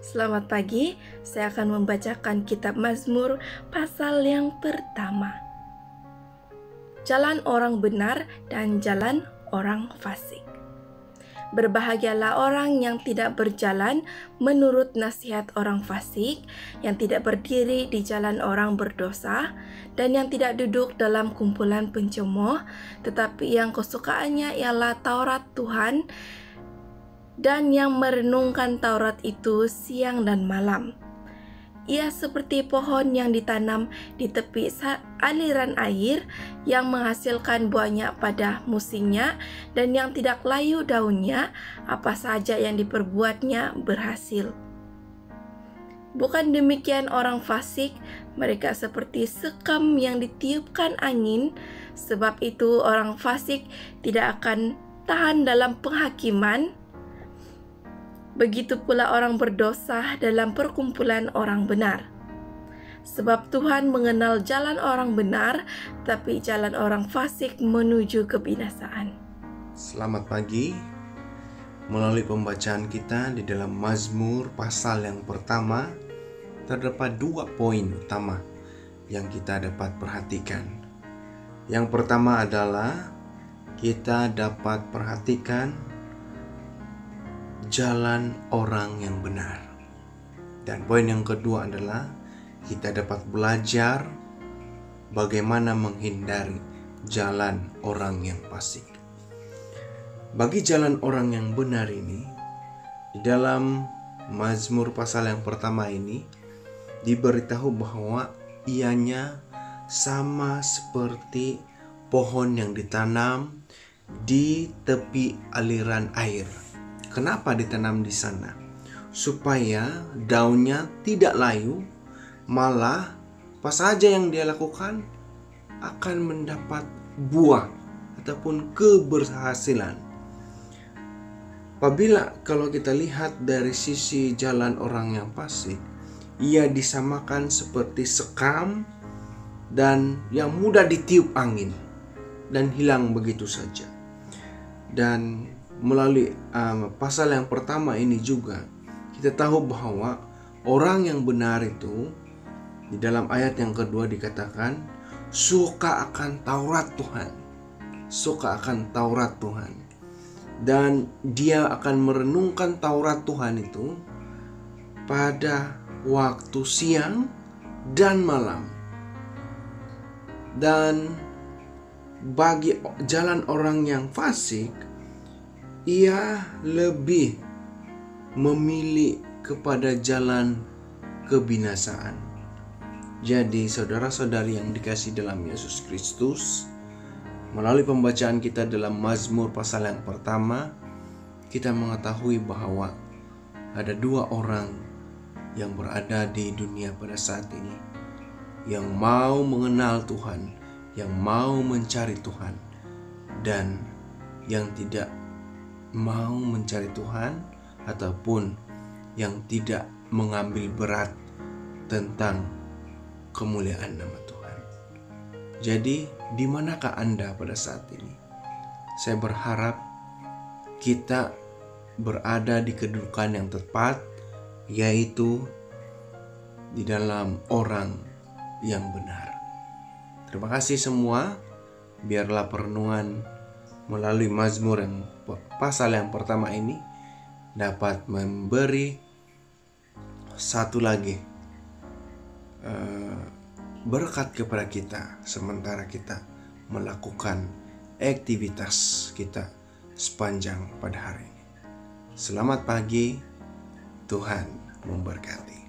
Selamat pagi, saya akan membacakan kitab Mazmur pasal yang pertama. Jalan orang benar dan jalan orang fasik. Berbahagialah orang yang tidak berjalan menurut nasihat orang fasik, yang tidak berdiri di jalan orang berdosa, dan yang tidak duduk dalam kumpulan pencemooh, tetapi yang kesukaannya ialah Taurat Tuhan, dan yang merenungkan Taurat itu siang dan malam. Ia seperti pohon yang ditanam di tepi aliran air, yang menghasilkan buahnya pada musimnya, dan yang tidak layu daunnya, apa saja yang diperbuatnya berhasil. Bukan demikian orang fasik, mereka seperti sekam yang ditiupkan angin. Sebab itu orang fasik tidak akan tahan dalam penghakiman. Begitu pula orang berdosa dalam perkumpulan orang benar. Sebab Tuhan mengenal jalan orang benar, tapi jalan orang fasik menuju kebinasaan. Selamat pagi. Melalui pembacaan kita di dalam Mazmur pasal yang pertama, terdapat 2 poin utama yang kita dapat perhatikan. Yang pertama adalah kita dapat perhatikan jalan orang yang benar. Dan poin yang kedua adalah kita dapat belajar bagaimana menghindari jalan orang yang fasik. Bagi jalan orang yang benar ini, di dalam Mazmur pasal yang pertama ini diberitahu bahwa ianya sama seperti pohon yang ditanam di tepi aliran air. Kenapa ditanam di sana? Supaya daunnya tidak layu, malah apa saja yang dia lakukan akan mendapat buah ataupun keberhasilan. Apabila kalau kita lihat dari sisi jalan orang yang fasik, ia disamakan seperti sekam dan yang mudah ditiup angin dan hilang begitu saja. Dan melalui pasal yang pertama ini juga kita tahu bahwa orang yang benar itu di dalam ayat yang kedua dikatakan suka akan Taurat Tuhan, suka akan Taurat Tuhan, dan dia akan merenungkan Taurat Tuhan itu pada waktu siang dan malam. Dan bagi jalan orang yang fasik, ia lebih memilih kepada jalan kebinasaan. Jadi saudara-saudari yang dikasihi dalam Yesus Kristus, melalui pembacaan kita dalam Mazmur pasal yang pertama, kita mengetahui bahwa ada 2 orang yang berada di dunia pada saat ini, yang mau mengenal Tuhan, yang mau mencari Tuhan, dan yang tidak mau mencari Tuhan ataupun yang tidak mengambil berat tentang kemuliaan nama Tuhan. Jadi, di manakah Anda pada saat ini? Saya berharap kita berada di kedudukan yang tepat, yaitu di dalam orang yang benar. Terima kasih semua. Biarlah perenungan melalui Mazmur yang pasal yang pertama ini dapat memberi satu lagi berkat kepada kita sementara kita melakukan aktivitas kita sepanjang pada hari ini. Selamat pagi, Tuhan memberkati.